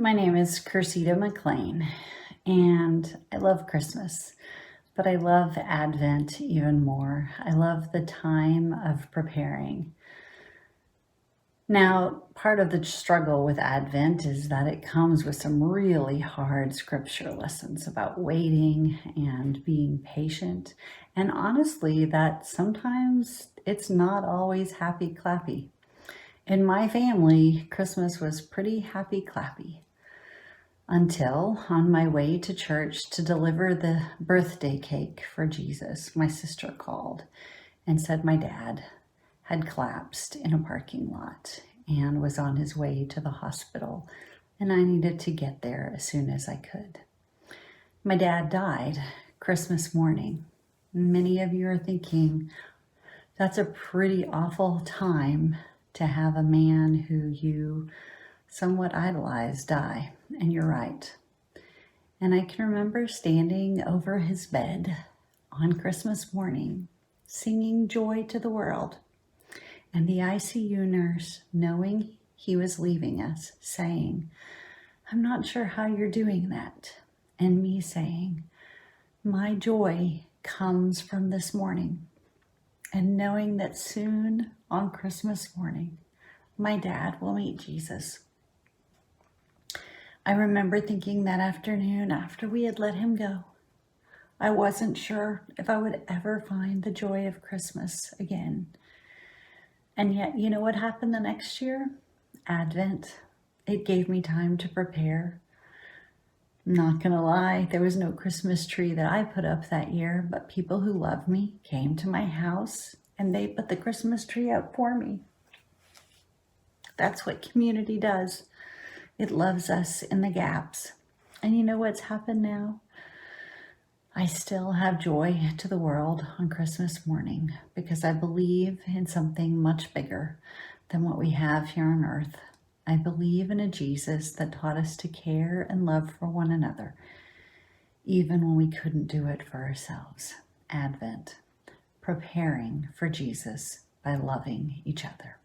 My name is Kercida McClain, and I love Christmas, but I love Advent even more. I love the time of preparing. Now, part of the struggle with Advent is that it comes with some really hard scripture lessons about waiting and being patient, and honestly, that sometimes it's not always happy clappy. In my family, Christmas was pretty happy clappy. Until on my way to church to deliver the birthday cake for Jesus, my sister called and said my dad had collapsed in a parking lot and was on his way to the hospital, and I needed to get there as soon as I could. My dad died Christmas morning. Many of you are thinking, that's a pretty awful time to have a man who you somewhat idolized die. And you're right. And I can remember standing over his bed on Christmas morning, singing Joy to the World, and the ICU nurse, knowing he was leaving us, saying, I'm not sure how you're doing that. And me saying, my joy comes from this morning. And knowing that soon on Christmas morning, my dad will meet Jesus. I remember thinking that afternoon after we had let him go, I wasn't sure if I would ever find the joy of Christmas again. And yet, you know what happened the next year? Advent. It gave me time to prepare. Not gonna lie, there was no Christmas tree that I put up that year, but people who loved me came to my house and they put the Christmas tree up for me. That's what community does. It loves us in the gaps. And you know what's happened now? I still have joy to the world on Christmas morning because I believe in something much bigger than what we have here on earth. I believe in a Jesus that taught us to care and love for one another, even when we couldn't do it for ourselves. Advent, preparing for Jesus by loving each other.